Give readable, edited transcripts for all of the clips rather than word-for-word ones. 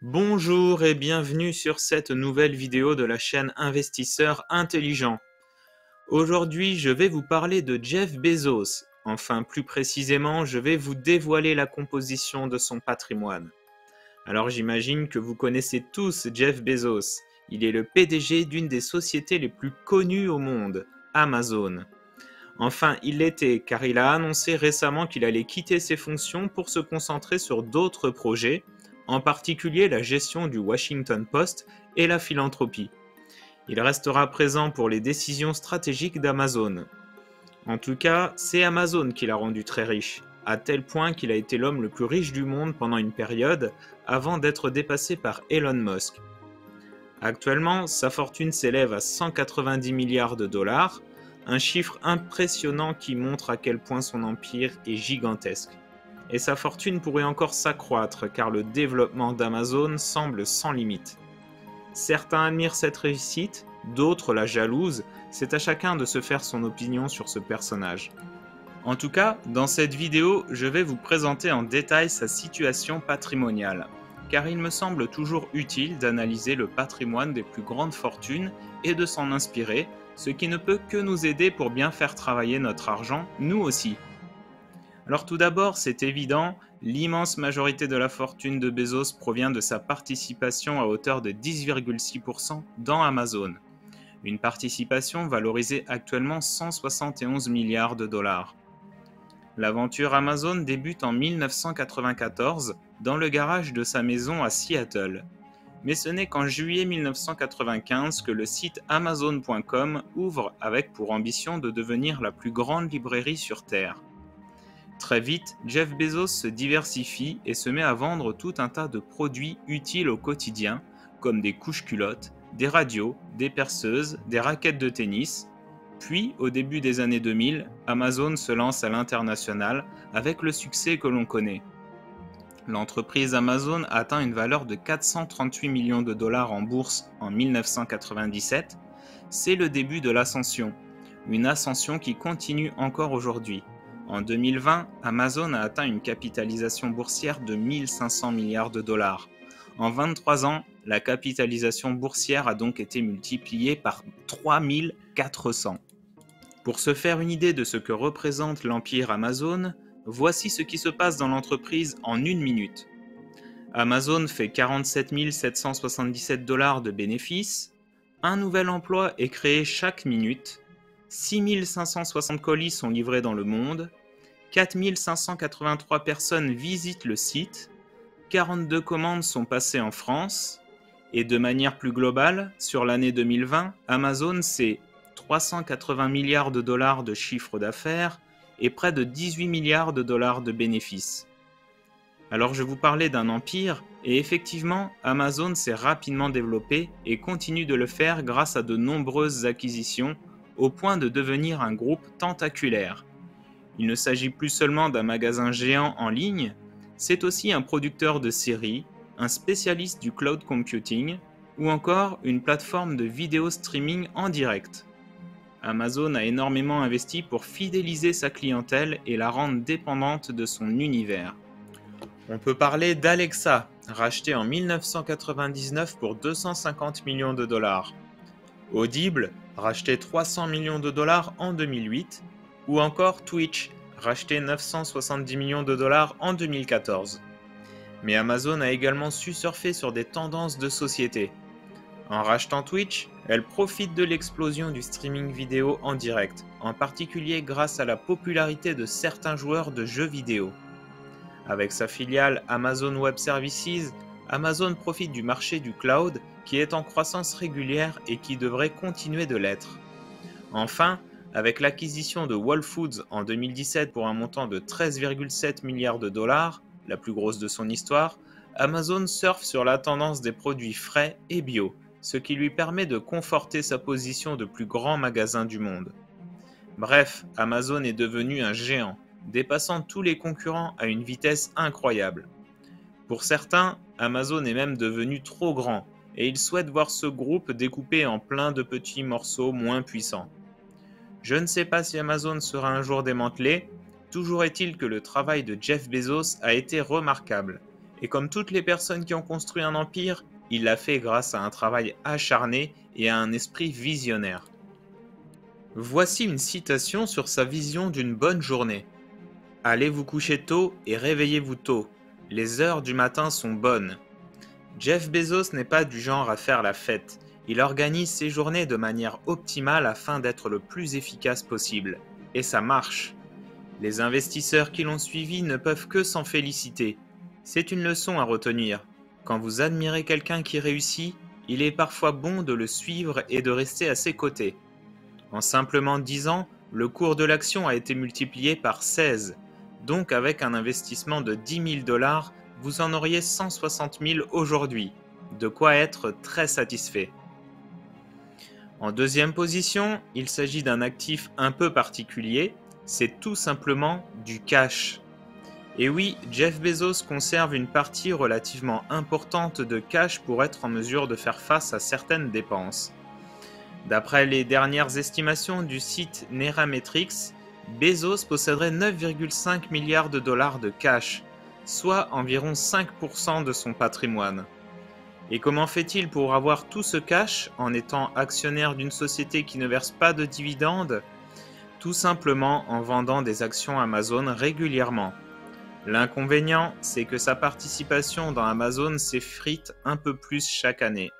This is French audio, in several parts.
Bonjour et bienvenue sur cette nouvelle vidéo de la chaîne Investisseurs Intelligents. Aujourd'hui, je vais vous parler de Jeff Bezos. Enfin, plus précisément, je vais vous dévoiler la composition de son patrimoine. Alors j'imagine que vous connaissez tous Jeff Bezos. Il est le PDG d'une des sociétés les plus connues au monde, Amazon. Enfin, il l'était car il a annoncé récemment qu'il allait quitter ses fonctions pour se concentrer sur d'autres projets, en particulier la gestion du Washington Post et la philanthropie. Il restera présent pour les décisions stratégiques d'Amazon. En tout cas, c'est Amazon qui l'a rendu très riche, à tel point qu'il a été l'homme le plus riche du monde pendant une période, avant d'être dépassé par Elon Musk. Actuellement, sa fortune s'élève à 190 milliards de dollars, un chiffre impressionnant qui montre à quel point son empire est gigantesque. Et sa fortune pourrait encore s'accroître car le développement d'Amazon semble sans limite. Certains admirent cette réussite, d'autres la jalousent, c'est à chacun de se faire son opinion sur ce personnage. En tout cas, dans cette vidéo, je vais vous présenter en détail sa situation patrimoniale, car il me semble toujours utile d'analyser le patrimoine des plus grandes fortunes et de s'en inspirer, ce qui ne peut que nous aider pour bien faire travailler notre argent, nous aussi. Alors tout d'abord, c'est évident, l'immense majorité de la fortune de Bezos provient de sa participation à hauteur de 10,6% dans Amazon. Une participation valorisée actuellement 171 milliards de dollars. L'aventure Amazon débute en 1994 dans le garage de sa maison à Seattle. Mais ce n'est qu'en juillet 1995 que le site Amazon.com ouvre avec pour ambition de devenir la plus grande librairie sur Terre. Très vite, Jeff Bezos se diversifie et se met à vendre tout un tas de produits utiles au quotidien, comme des couches-culottes, des radios, des perceuses, des raquettes de tennis. Puis, au début des années 2000, Amazon se lance à l'international avec le succès que l'on connaît. L'entreprise Amazon atteint une valeur de 438 millions de dollars en bourse en 1997. C'est le début de l'ascension, une ascension qui continue encore aujourd'hui. En 2020, Amazon a atteint une capitalisation boursière de 1500 milliards de dollars. En 23 ans, la capitalisation boursière a donc été multipliée par 3400. Pour se faire une idée de ce que représente l'empire Amazon, voici ce qui se passe dans l'entreprise en une minute. Amazon fait 47 777 dollars de bénéfices, un nouvel emploi est créé chaque minute, 6 560 colis sont livrés dans le monde, 4 583 personnes visitent le site, 42 commandes sont passées en France, et de manière plus globale, sur l'année 2020, Amazon c'est 380 milliards de dollars de chiffre d'affaires et près de 18 milliards de dollars de bénéfices. Alors je vous parlais d'un empire, et effectivement, Amazon s'est rapidement développé et continue de le faire grâce à de nombreuses acquisitions, au point de devenir un groupe tentaculaire. Il ne s'agit plus seulement d'un magasin géant en ligne, c'est aussi un producteur de séries, un spécialiste du cloud computing, ou encore une plateforme de vidéo streaming en direct. Amazon a énormément investi pour fidéliser sa clientèle et la rendre dépendante de son univers. On peut parler d'Alexa, racheté en 1999 pour 250 millions de dollars. Audible, racheté 300 millions de dollars en 2008, ou encore Twitch, racheté 970 millions de dollars en 2014. Mais Amazon a également su surfer sur des tendances de société. En rachetant Twitch, elle profite de l'explosion du streaming vidéo en direct, en particulier grâce à la popularité de certains joueurs de jeux vidéo. Avec sa filiale Amazon Web Services, Amazon profite du marché du cloud qui est en croissance régulière et qui devrait continuer de l'être. Enfin, avec l'acquisition de Whole Foods en 2017 pour un montant de 13,7 milliards de dollars, la plus grosse de son histoire, Amazon surfe sur la tendance des produits frais et bio, ce qui lui permet de conforter sa position de plus grand magasin du monde. Bref, Amazon est devenu un géant, dépassant tous les concurrents à une vitesse incroyable. Pour certains, Amazon est même devenu trop grand, et ils souhaitent voir ce groupe découpé en plein de petits morceaux moins puissants. Je ne sais pas si Amazon sera un jour démantelé, toujours est-il que le travail de Jeff Bezos a été remarquable, Et comme toutes les personnes qui ont construit un empire, il l'a fait grâce à un travail acharné et à un esprit visionnaire. Voici une citation sur sa vision d'une bonne journée. « Allez vous coucher tôt et réveillez-vous tôt. Les heures du matin sont bonnes. » Jeff Bezos n'est pas du genre à faire la fête. Il organise ses journées de manière optimale afin d'être le plus efficace possible. Et ça marche. Les investisseurs qui l'ont suivi ne peuvent que s'en féliciter. C'est une leçon à retenir. Quand vous admirez quelqu'un qui réussit, il est parfois bon de le suivre et de rester à ses côtés. En simplement 10 ans, le cours de l'action a été multiplié par 16. Donc avec un investissement de 10 000 $, vous en auriez 160 000 aujourd'hui. De quoi être très satisfait. En deuxième position, il s'agit d'un actif un peu particulier, c'est tout simplement du cash. Et oui, Jeff Bezos conserve une partie relativement importante de cash pour être en mesure de faire face à certaines dépenses. D'après les dernières estimations du site Nairametrics, Bezos posséderait 9,5 milliards de dollars de cash, soit environ 5% de son patrimoine. Et comment fait-il pour avoir tout ce cash en étant actionnaire d'une société qui ne verse pas de dividendes? Tout simplement en vendant des actions Amazon régulièrement. L'inconvénient, c'est que sa participation dans Amazon s'effrite un peu plus chaque année.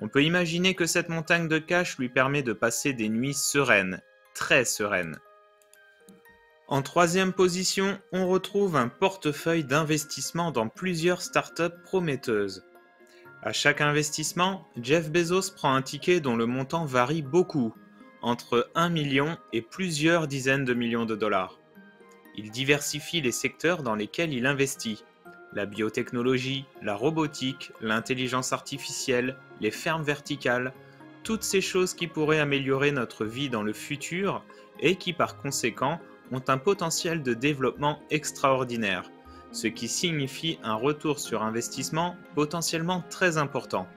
On peut imaginer que cette montagne de cash lui permet de passer des nuits sereines, très sereines. En troisième position, on retrouve un portefeuille d'investissement dans plusieurs startups prometteuses. À chaque investissement, Jeff Bezos prend un ticket dont le montant varie beaucoup, entre 1 million et plusieurs dizaines de millions de dollars. Il diversifie les secteurs dans lesquels il investit. La biotechnologie, la robotique, l'intelligence artificielle, les fermes verticales, toutes ces choses qui pourraient améliorer notre vie dans le futur et qui par conséquent ont un potentiel de développement extraordinaire, ce qui signifie un retour sur investissement potentiellement très important.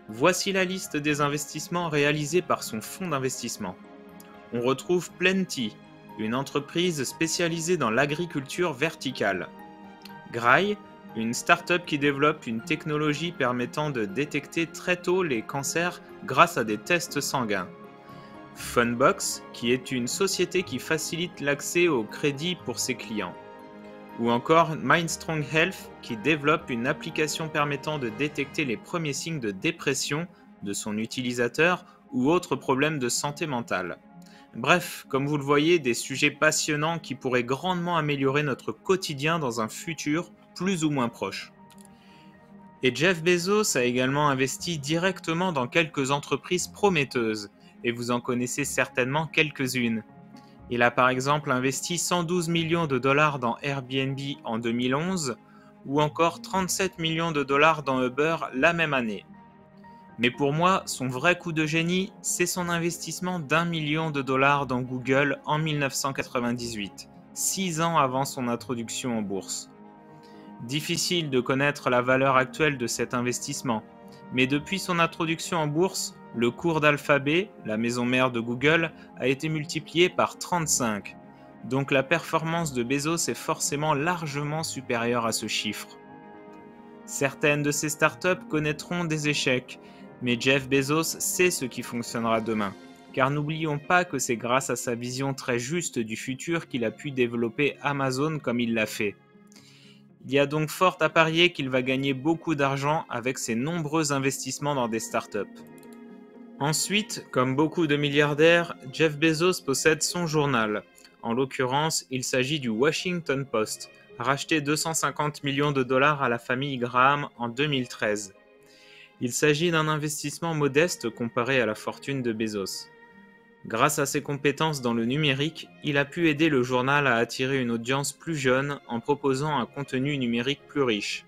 Voici la liste des investissements réalisés par son fonds d'investissement. On retrouve Plenty, une entreprise spécialisée dans l'agriculture verticale. Grail, une start-up qui développe une technologie permettant de détecter très tôt les cancers grâce à des tests sanguins. Funbox, qui est une société qui facilite l'accès au crédit pour ses clients. Ou encore Mindstrong Health, qui développe une application permettant de détecter les premiers signes de dépression de son utilisateur ou autres problèmes de santé mentale. Bref, comme vous le voyez, des sujets passionnants qui pourraient grandement améliorer notre quotidien dans un futur plus ou moins proche. Et Jeff Bezos a également investi directement dans quelques entreprises prometteuses, et vous en connaissez certainement quelques-unes. Il a par exemple investi 112 millions de dollars dans Airbnb en 2011, ou encore 37 millions de dollars dans Uber la même année. Mais pour moi, son vrai coup de génie, c'est son investissement d'1 million de dollars dans Google en 1998, 6 ans avant son introduction en bourse. Difficile de connaître la valeur actuelle de cet investissement, mais depuis son introduction en bourse, le cours d'Alphabet, la maison mère de Google, a été multiplié par 35. Donc la performance de Bezos est forcément largement supérieure à ce chiffre. Certaines de ces startups connaîtront des échecs, mais Jeff Bezos sait ce qui fonctionnera demain. Car n'oublions pas que c'est grâce à sa vision très juste du futur qu'il a pu développer Amazon comme il l'a fait. Il y a donc fort à parier qu'il va gagner beaucoup d'argent avec ses nombreux investissements dans des startups. Ensuite, comme beaucoup de milliardaires, Jeff Bezos possède son journal. En l'occurrence, il s'agit du Washington Post, racheté 250 millions de dollars à la famille Graham en 2013. Il s'agit d'un investissement modeste comparé à la fortune de Bezos. Grâce à ses compétences dans le numérique, il a pu aider le journal à attirer une audience plus jeune en proposant un contenu numérique plus riche.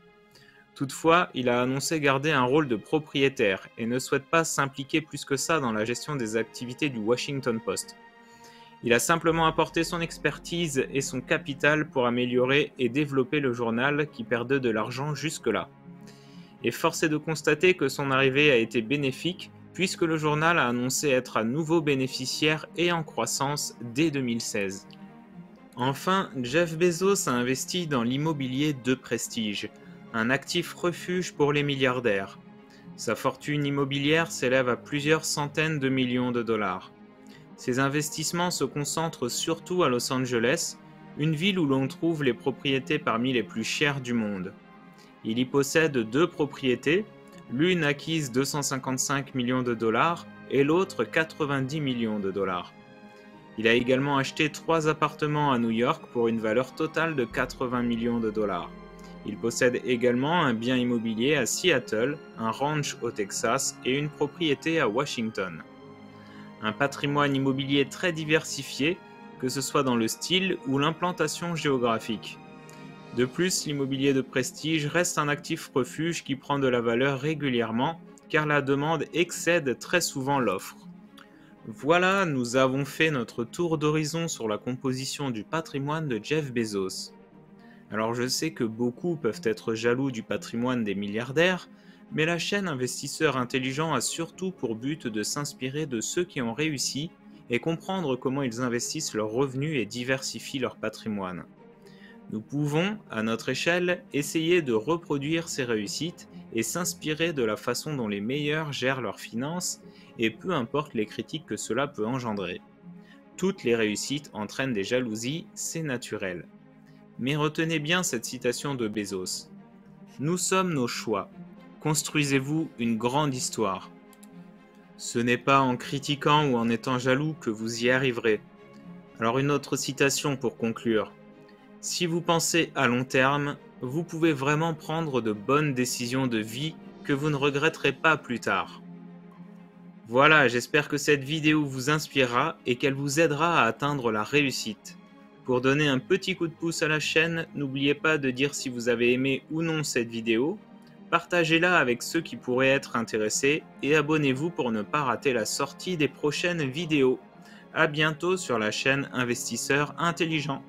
Toutefois, il a annoncé garder un rôle de propriétaire et ne souhaite pas s'impliquer plus que ça dans la gestion des activités du Washington Post. Il a simplement apporté son expertise et son capital pour améliorer et développer le journal qui perdait de l'argent jusque-là. Et force est de constater que son arrivée a été bénéfique puisque le journal a annoncé être à nouveau bénéficiaire et en croissance dès 2016. Enfin, Jeff Bezos a investi dans l'immobilier de prestige, un actif refuge pour les milliardaires. Sa fortune immobilière s'élève à plusieurs centaines de millions de dollars. Ses investissements se concentrent surtout à Los Angeles, une ville où l'on trouve les propriétés parmi les plus chères du monde. Il y possède 2 propriétés, l'une acquise 255 millions de dollars et l'autre 90 millions de dollars. Il a également acheté 3 appartements à New York pour une valeur totale de 80 millions de dollars. Il possède également un bien immobilier à Seattle, un ranch au Texas et une propriété à Washington. Un patrimoine immobilier très diversifié, que ce soit dans le style ou l'implantation géographique. De plus, l'immobilier de prestige reste un actif refuge qui prend de la valeur régulièrement, car la demande excède très souvent l'offre. Voilà, nous avons fait notre tour d'horizon sur la composition du patrimoine de Jeff Bezos. Alors je sais que beaucoup peuvent être jaloux du patrimoine des milliardaires, mais la chaîne Investisseurs Intelligents a surtout pour but de s'inspirer de ceux qui ont réussi et comprendre comment ils investissent leurs revenus et diversifient leur patrimoine. Nous pouvons, à notre échelle, essayer de reproduire ces réussites et s'inspirer de la façon dont les meilleurs gèrent leurs finances, et peu importe les critiques que cela peut engendrer. Toutes les réussites entraînent des jalousies, c'est naturel. Mais retenez bien cette citation de Bezos. Nous sommes nos choix. Construisez-vous une grande histoire. Ce n'est pas en critiquant ou en étant jaloux que vous y arriverez. Alors une autre citation pour conclure. Si vous pensez à long terme, vous pouvez vraiment prendre de bonnes décisions de vie que vous ne regretterez pas plus tard. Voilà, j'espère que cette vidéo vous inspirera et qu'elle vous aidera à atteindre la réussite. Pour donner un petit coup de pouce à la chaîne, n'oubliez pas de dire si vous avez aimé ou non cette vidéo, partagez-la avec ceux qui pourraient être intéressés et abonnez-vous pour ne pas rater la sortie des prochaines vidéos. À bientôt sur la chaîne Investisseurs Intelligents.